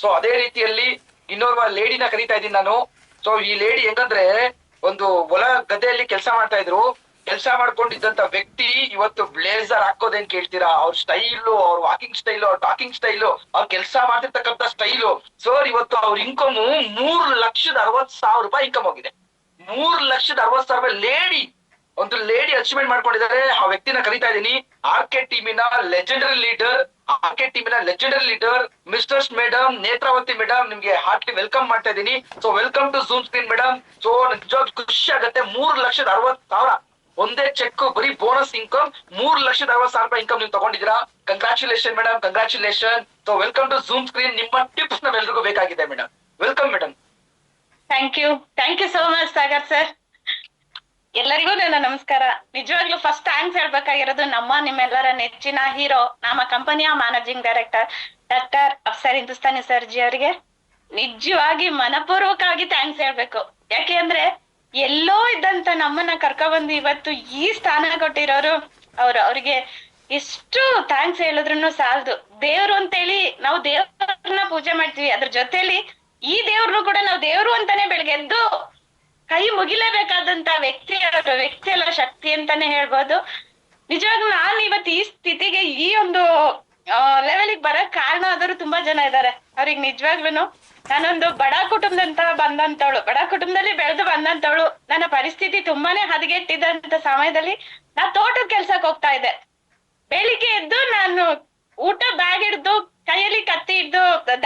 So ಅದೇ ರೀತಿಯಲ್ಲಿ ಇನ್ನೋರ್ವ ಲೇಡಿನ ಕರೀತಾ ಇದ್ದೀನಿ ನಾನು. ಸೊ ಈ ಲೇಡಿ ಹೆಂಗಂದ್ರೆ ಒಂದು ಹೊಲ ಗದ್ದೆಯಲ್ಲಿ ಕೆಲಸ ಮಾಡ್ತಾ ಇದ್ರು. ಕೆಲಸ ಮಾಡ್ಕೊಂಡಿದ್ದಂತ ವ್ಯಕ್ತಿ ಇವತ್ತು ಬ್ಲೇಸರ್ ಹಾಕೋದೇನ್ ಕೇಳ್ತೀರಾ? ಅವ್ರ ಸ್ಟೈಲು, ಅವ್ರ ವಾಕಿಂಗ್ ಸ್ಟೈಲು, ಅವ್ರ ಟಾಕಿಂಗ್ ಸ್ಟೈಲು, ಅವ್ರ ಕೆಲಸ ಮಾಡ್ತಿರ್ತಕ್ಕಂಥ ಸ್ಟೈಲು. ಸರ್ ಇವತ್ತು ಅವ್ರ ಇನ್ಕಮ್ 3,60,000 ಇನ್ಕಮ್ ಹೋಗಿದೆ. 3,60,000 ಲೇಡಿ, ಒಂದು ಲೇಡಿ ಅಚೀವ್ಮೆಂಟ್ ಮಾಡ್ಕೊಂಡಿದ್ದಾರೆ. ಆ ವ್ಯಕ್ತಿನ ಕರೀತಾ ಇದ್ದೀನಿ. ಆರ್ಕೆ ಟೀಮಿನ legendary leader Mrs madam Netravati madam, ನಿಮ್ಗೆ ಹಾರ್ಟ್ಲಿ ವೆಲ್ಕಮ್ ಮಾಡ್ತಾ ಇದ್ದೀನಿ. So welcome to Zoom screen madam. So ನಿಜವಾಗ್ ಖುಷಿ ಆಗುತ್ತೆ. 3,60,000 ಒಂದೇ ಚೆಕ್, ಬರೀ ಬೋನಸ್ ಇನ್ಕಮ್ 3,60,000 ಇನ್ಕಮ್ ನೀವು ತಗೊಂಡಿದ್ದೀರಾ. Congratulation madam, congratulation. So welcome to Zoom screen. ನಿಮ್ಮ ಟಿಪ್ಸ್ ನಮ್ಮೆಲ್ರಿಗೂ ಬೇಕಾಗಿದೆ madam. Welcome madam. Thank you so much Sagar sir. ಎಲ್ಲರಿಗೂ ನನ್ನ ನಮಸ್ಕಾರ. ನಿಜವಾಗ್ಲೂ ಫಸ್ಟ್ ಥ್ಯಾಂಕ್ಸ್ ಹೇಳ್ಬೇಕಾಗಿರೋದು ನಿಮ್ಮೆಲ್ಲರ ನೆಚ್ಚಿನ ಹೀರೋ, ನಮ್ಮ ಕಂಪನಿಯ managing director doctor Afsar Hindustani ಸರ್ಜಿ ಅವರಿಗೆ ನಿಜವಾಗಿ ಮನಪೂರ್ವಕವಾಗಿ ಥ್ಯಾಂಕ್ಸ್ ಹೇಳ್ಬೇಕು. ಯಾಕೆ ಅಂದ್ರೆ ಎಲ್ಲೋ ಇದ್ದಂತ ನಮ್ಮನ್ನ ಕರ್ಕೊಬಂದು ಇವತ್ತು ಈ ಸ್ಥಾನ ಕೊಟ್ಟಿರೋರು ಅವ್ರಿಗೆ ಎಷ್ಟು ಥ್ಯಾಂಕ್ಸ್ ಹೇಳಿದ್ರು ಸಾಲದು. ದೇವ್ರು ಅಂತೇಳಿ ನಾವು ದೇವ್ರನ್ನ ಪೂಜೆ ಮಾಡ್ತೀವಿ, ಅದ್ರ ಜೊತೆಲಿ ಈ ದೇವ್ರನ್ನು ಕೂಡ ನಾವು ದೇವ್ರು ಅಂತಾನೆ ಬೆಳಗ್ಗೆ ಎದ್ದು ಕೈ ಮುಗಿಲೇಬೇಕಾದಂತ ವ್ಯಕ್ತಿ ಎಲ್ಲ ಶಕ್ತಿ ಅಂತಾನೆ ಹೇಳ್ಬೋದು. ನಿಜವಾಗ್ಲೂ ನಾನು ಇವತ್ತು ಈ ಸ್ಥಿತಿಗೆ, ಈ ಒಂದು ಲೆವೆಲ್ಗೆ ಬರಕ್ ಕಾರಣ ಆದರೂ ತುಂಬಾ ಜನ ಇದ್ದಾರೆ. ಅವ್ರಿಗೆ ನಿಜವಾಗ್ಲೂ ನಾನೊಂದು ಬಡ ಕುಟುಂಬದಲ್ಲಿ ಬೆಳೆದು ಬಂದಂತವಳು. ನನ್ನ ಪರಿಸ್ಥಿತಿ ತುಂಬಾನೇ ಹದಗೆಟ್ಟಿದ್ದಂತ ಸಮಯದಲ್ಲಿ ನಾ ತೋಟದ ಕೆಲ್ಸಕ್ಕೆ ಹೋಗ್ತಾ ಇದ್ದೆ. ಬೆಳಿಗ್ಗೆ ಎದ್ದು ನಾನು ಊಟ ಬ್ಯಾಗ್ ಹಿಡ್ದು, ಕೈಯಲ್ಲಿ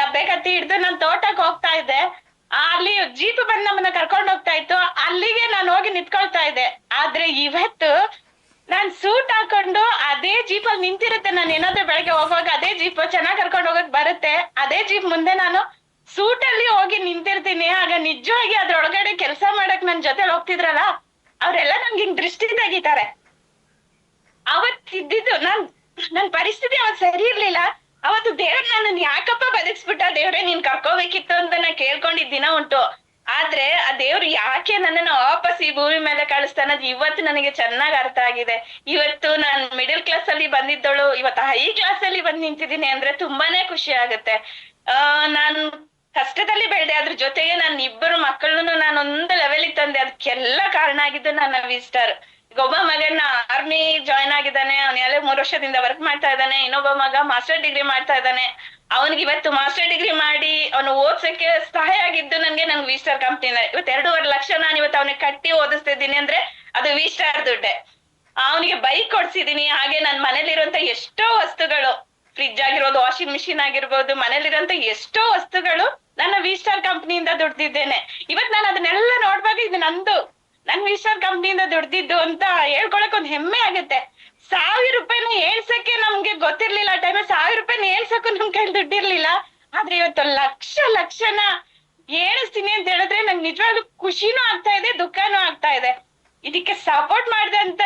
ಡಬ್ಬೆ ಕತ್ತಿ ಹಿಡ್ದು ನಾನು ತೋಟಕ್ಕೆ ಹೋಗ್ತಾ ಇದ್ದೆ. ಅಲ್ಲಿ ಜೀಪ್ ಬಂದು ನಮ್ಮನ್ನ ಕರ್ಕೊಂಡು ಹೋಗ್ತಾ ಇತ್ತು. ಅಲ್ಲಿಗೆ ನಾನು ಹೋಗಿ ನಿಂತ್ಕೊಳ್ತಾ ಇದ್ದೆ. ಆದ್ರೆ ಇವತ್ತು ನಾನ್ ಸೂಟ್ ಹಾಕೊಂಡು ಅದೇ ಜೀಪ್ ಅಲ್ಲಿ ನಿಂತಿರುತ್ತೆ. ನಾನು ಏನಾದ್ರೂ ಬೆಳಗ್ಗೆ ಹೋಗುವಾಗ ಅದೇ ಜೀಪ್ ಚೆನ್ನಾಗಿ ಕರ್ಕೊಂಡು ಹೋಗಕ್ ಬರುತ್ತೆ. ಅದೇ ಜೀಪ್ ಮುಂದೆ ನಾನು ಸೂಟ್ ಅಲ್ಲಿ ಹೋಗಿ ನಿಂತಿರ್ತೀನಿ. ಆಗ ನಿಜವಾಗಿ ಅದ್ರೊಳಗಡೆ ಕೆಲಸ ಮಾಡಕ್ ನನ್ ಜೊತೆ ಹೋಗ್ತಿದ್ರಲ್ಲ, ಅವ್ರೆಲ್ಲ ನನ್ಗೆ ಹಿಂಗ್ ದೃಷ್ಟಿ ತೆಗಿತಾರೆ. ಅವತ್ತಿದ್ದು ನನ್ ಪರಿಸ್ಥಿತಿ ಅವತ್ ಸರಿ ಇರ್ಲಿಲ್ಲ. ಅವತ್ತು ದೇವ್ರ ನನ್ನ ಯಾಕಪ್ಪ ಬದುಕ್ಸ್ಬಿಟ್ಟ ದೇವ್ರೆ, ನೀನ್ ಕರ್ಕೋಬೇಕಿತ್ತು ಅಂತ ನಾ ಕೇಳ್ಕೊಂಡಿದ್ ದಿನ ಉಂಟು. ಆದ್ರೆ ಆ ದೇವ್ರು ಯಾಕೆ ನನ್ನನ್ನು ವಾಪಸ್ ಈ ಭೂಮಿ ಮೇಲೆ ಕಳಿಸ್ತಾನದ್ ಇವತ್ತು ನನಗೆ ಚೆನ್ನಾಗ್ ಅರ್ಥ ಆಗಿದೆ. ಇವತ್ತು ನಾನ್ ಮಿಡಲ್ ಕ್ಲಾಸ್ ಅಲ್ಲಿ ಬಂದಿದ್ದಳು, ಇವತ್ತು ಹೈ ಕ್ಲಾಸ್ ಅಲ್ಲಿ ಬಂದ್ ನಿಂತಿದ್ದೀನಿ ಅಂದ್ರೆ ತುಂಬಾನೇ ಖುಷಿ ಆಗುತ್ತೆ. ನಾನ್ ಕಷ್ಟದಲ್ಲಿ ಬೆಳ್ದೆ, ಅದ್ರ ಜೊತೆಗೆ ನನ್ನ ಇಬ್ಬರು ಮಕ್ಕಳನ್ನು ನಾನೊಂದು ಲೆವೆಲ್ಗೆ ತಂದೆ. ಅದಕ್ಕೆಲ್ಲ ಕಾರಣ ಆಗಿದ್ದು ನನ್ನ ವಿಸ್ಟರ್. ಈಗ ಒಬ್ಬ ಮಗನ ಆರ್ಮಿ ಜಾಯ್ನ್ ಆಗಿದ್ದಾನೆ, ಅವ್ನ ಎಲ್ಲ 3 ವರ್ಷದಿಂದ ವರ್ಕ್ ಮಾಡ್ತಾ ಇದ್ದಾನೆ. ಇನ್ನೊಬ್ಬ ಮಗ ಮಾಸ್ಟರ್ ಡಿಗ್ರಿ ಮಾಡ್ತಾ ಇದ್ದಾನೆ. ಅವನಿಗೆ ಇವತ್ತು ಮಾಸ್ಟರ್ ಡಿಗ್ರಿ ಮಾಡಿ ಅವನು ಓದ್ಸಕ್ಕೆ ಸಹಾಯ ಆಗಿದ್ದು ನನ್ ವಿಸ್ಟಾರ್ ಕಂಪ್ನಿನ. ಇವತ್ತು 2.5 ಲಕ್ಷ ನಾನು ಇವತ್ತು ಅವನಿಗೆ ಕಟ್ಟಿ ಓದಿಸ್ತಿದ್ದೀನಿ ಅಂದ್ರೆ ಅದು ವಿಸ್ಟಾರ್ ದುಡ್ಡೆ. ಅವನಿಗೆ ಬೈಕ್ ಕೊಡ್ಸಿದೀನಿ. ಹಾಗೆ ನನ್ ಮನೇಲಿರುವಂತ ಎಷ್ಟೋ ವಸ್ತುಗಳು, ಫ್ರಿಡ್ಜ್ ಆಗಿರ್ಬೋದು, ವಾಷಿಂಗ್ ಮಿಷಿನ್ ಆಗಿರ್ಬೋದು, ಮನೇಲಿರುವಂತ ಎಷ್ಟೋ ವಸ್ತುಗಳು ನನ್ನ ವಿಸ್ಟಾರ್ ಕಂಪ್ನಿಯಿಂದ ದುಡ್ದಿದ್ದೇನೆ. ಇವತ್ ನಾನು ಅದನ್ನೆಲ್ಲ ನೋಡ್ವಾಗ ಇದು ನನ್ ವಿಸ್ಟಾರ್ ಕಂಪ್ನಿಯಿಂದ ದುಡ್ದಿದ್ದು ಅಂತ ಹೇಳ್ಕೊಳಕ್ ಒಂದ್ ಹೆಮ್ಮೆ ಆಗುತ್ತೆ. 1,000 ರೂಪಾಯಿನ ಏಳ್ಸಕ್ಕೆ ನಮ್ಗೆ ಗೊತ್ತಿರ್ಲಿಲ್ಲ. ಆ ಟೈಮ್ 1,000 ರೂಪಾಯಿನ ಏಳ್ಸಕ್ಕೂ ನಮ್ ಕೈಲಿ ದುಡ್ಡಿರ್ಲಿಲ್ಲ. ಆದ್ರೆ ಇವತ್ತು ಲಕ್ಷನ ಏಳಿಸ್ತೀನಿ ಅಂತ ಹೇಳಿದ್ರೆ ನಂಗೆ ನಿಜವಾಗ್ಲೂ ಖುಷಿನೂ ಆಗ್ತಾ ಇದೆ, ದುಃಖನೂ ಆಗ್ತಾ ಇದೆ. ಇದಕ್ಕೆ ಸಪೋರ್ಟ್ ಮಾಡಿದಂತ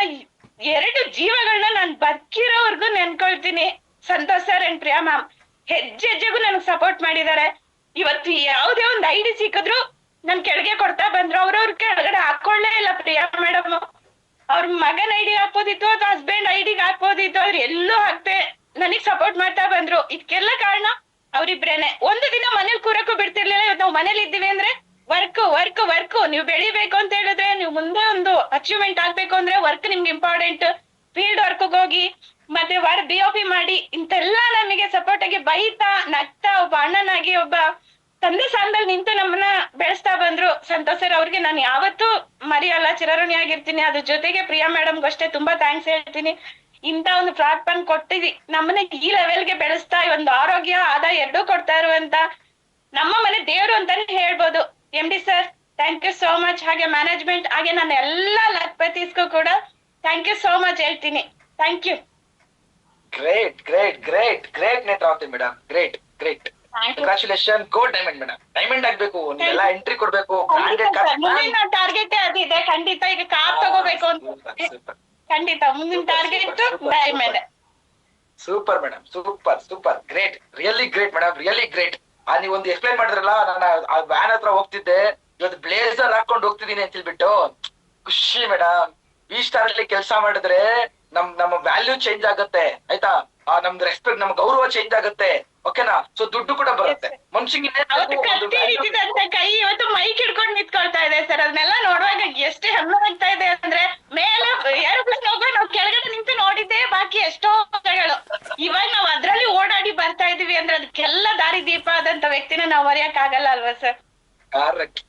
2 ಜೀವಗಳನ್ನ ನಾನ್ ಬದುಕಿರೋವರ್ಗು ನೆನ್ಕೊಳ್ತೀನಿ. Santosh sir and Priya ma'am ಹೆಜ್ಜೆಗೂ ನನಗ್ ಸಪೋರ್ಟ್ ಮಾಡಿದ್ದಾರೆ. ಇವತ್ತು ಯಾವುದೇ ಒಂದು ಐಡಿ ಸಿಕ್ಕಿದ್ರು ನನ್ ಕೆಳಗೆ ಕೊಡ್ತಾ ಬಂದ್ರು. ಅವ್ರವ್ರ ಕೆಳಗಡೆ ಹಾಕೊಳ್ಳೇ ಇಲ್ಲ. ಪ್ರಿಯಾ ಮೇಡಮ್ ಅವ್ರ ಮಗನ ಐಡಿ ಹಾಕ್ಬೋದಿತ್ತು ಅಥವಾ ಹಸ್ಬೆಂಡ್ ಐಡಿಗೆ ಹಾಕ್ಬೋದಿತ್ತು, ಆದ್ರೆ ಎಲ್ಲೂ ಹಾಕ್ತೆ ನನಗ್ ಸಪೋರ್ಟ್ ಮಾಡ್ತಾ ಬಂದ್ರು. ಇದಕ್ಕೆಲ್ಲ ಕಾರಣ ಅವ್ರಿಬ್ರೇನೆ. ಒಂದು ದಿನ ಮನೇಲಿ ಕೂರಕ್ಕೂ ಬಿಡ್ತಿರ್ಲಿಲ್ಲ. ಇವತ್ತು ನಾವು ಮನೇಲಿ ಇದ್ದೀವಿ ಅಂದ್ರೆ ವರ್ಕ್ ನೀವು ಬೆಳಿಬೇಕು ಅಂತ ಹೇಳಿದ್ರೆ, ನೀವು ಮುಂದೆ ಒಂದು ಅಚೀವ್ಮೆಂಟ್ ಆಗ್ಬೇಕು ಅಂದ್ರೆ ವರ್ಕ್ ನಿಮ್ಗೆ ಇಂಪಾರ್ಟೆಂಟ್. ಫೀಲ್ಡ್ ವರ್ಕ್ ಹೋಗಿ ಮತ್ತೆ BOP ಮಾಡಿ ಇಂತೆಲ್ಲ ನಮಗೆ ಸಪೋರ್ಟ್ ಆಗಿ ಬೈತಾ ನಗ್ತಾ ಒಬ್ಬ ಅಣ್ಣನಾಗಿ, ಒಬ್ಬ ತಂದೆ ಸ್ಥಾನದಲ್ಲಿ ನಿಂತು ನಮ್ಮನ್ನ ಬೆಳೆಸ್ತಾ ಬಂದ್ರು ಸಂತೋಷ್ ಸರ್. ಅವ್ರಿಗೆ ನಾನು ಯಾವತ್ತೂ ಮರೆಯಲ್ಲ, ಚಿರಋಣಿ ಆಗಿರ್ತೀನಿ. ಅದ್ರ ಜೊತೆಗೆ ಪ್ರಿಯಾ ಮೇಡಮ್ಗೂ ಅಷ್ಟೇ ತುಂಬಾ ಥ್ಯಾಂಕ್ಸ್ ಹೇಳ್ತೀನಿ. ಇಂತ ಒಂದು ಪ್ಲಾಟ್ಫಾರ್ಮ್ ಕೊಟ್ಟಿದಿ ನಮ್ಮನ್ನ ಈ ಲೆವೆಲ್ಗೆ ಬೆಳೆಸ್ತಾ, ಒಂದು ಆರೋಗ್ಯ ಆದಾಯ 2 ಕೊಡ್ತಾ ಇರುವಂತ ನಮ್ಮ ಮನೆ ದೇವ್ರು ಅಂತಾನೆ ಹೇಳ್ಬೋದು. MD sir thank you so much. ಹಾಗೆ ಮ್ಯಾನೇಜ್ಮೆಂಟ್, ಹಾಗೆ ನನ್ನ ಎಲ್ಲಾ ಲಕ್ಪತೀಸ್ಗೂ ಕೂಡ ಥ್ಯಾಂಕ್ ಯು ಸೋ ಮಚ್ ಹೇಳ್ತೀನಿ. Thank you. Great Netravati madam, great. Congratulation. Go diamond madam. Diamond ಆಗ್ಬೇಕು, ನೀವೆಲ್ಲ ಎಂಟ್ರಿ ಕೊಡ್ಬೇಕು. ಮುಂದಿನ ಟಾರ್ಗೆಟ್ ಅದಿದೆ ಖಂಡಿತ. ಈಗ ಕಾರ್ ತಗೋಬೇಕು ಅಂತ ಖಂಡಿತ ಮುಂದಿನ target diamond. Super madam, super great, really great madam, really great. ನೀವೊಂದು ಎಕ್ಸ್ಪ್ಲೈನ್ ಮಾಡಿದ್ರಲ್ಲ, ನಾನು ಆ ವ್ಯಾನ್ ಹತ್ರ ಹೋಗ್ತಿದ್ದೆ, ಇವತ್ತು ಬ್ಲೇಸರ್ ಹಾಕೊಂಡು ಹೋಗ್ತಿದ್ದೀನಿ ಅಂತ ಹೇಳ್ಬಿಟ್ಟು ಖುಷಿ ಮೇಡಮ್. ಈ ಸ್ಟಾರ್ ಅಲ್ಲಿ ಕೆಲಸ ಮಾಡಿದ್ರೆ ನಮ್ಮ ವ್ಯಾಲ್ಯೂ ಚೇಂಜ್ ಆಗುತ್ತೆ, ಆಯ್ತಾ? ನಮ್ದು ರೆಸ್ಪೆಕ್ಟ್, ನಮ್ ಗೌರವ ಚೇಂಜ್ ಆಗುತ್ತೆ. ಓಕೆನಾ? ಸೊ ದುಡ್ಡು ಕೂಡ ಬರುತ್ತೆ. Yes, ಮನುಷ್ಯಂಗೆ ಅವತ್ತು ಕತ್ತಿ ಹಿಡಿತಿದ್ದಂತ ಕೈ ಇವತ್ತು ಮೈಕ್ ಹಿಡ್ಕೊಂಡು ನಿಂತ್ಕೊಳ್ತಾ ಇದೆ ಸರ್. ಅದನ್ನೆಲ್ಲ ನೋಡುವಾಗ ಎಷ್ಟು ಹೆಮ್ಮೆ ಆಗ್ತಾ ಇದೆ ಅಂದ್ರೆ, ಮೇಲೆ ಏರೋಪ್ಲೇನ್ ಹೋಗುವಾಗ ನಾವು ಕೆಳಗಡೆ ನಿಂತು ನೋಡಿದ್ದೆ ಬಾಕಿ ಎಷ್ಟೋ ಕಥೆಗಳು. ಇವಾಗ ನಾವ್ ಅದ್ರಲ್ಲಿ ಓಡಾಡಿ ಬರ್ತಾ ಇದೀವಿ ಅಂದ್ರೆ ಅದಕ್ಕೆಲ್ಲ ದಾರಿ ದೀಪ ಆದಂತ ವ್ಯಕ್ತಿನ ನಾವ್ ಮರೆಯಕ್ ಆಗಲ್ಲ ಅಲ್ವಾ sir? Correct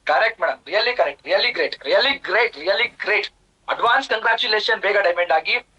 correct madam, really correct, really great, really great, really great. Advance congratulation ಬೇಗ ಡೈಮಂಡ್ ಆಗಿ.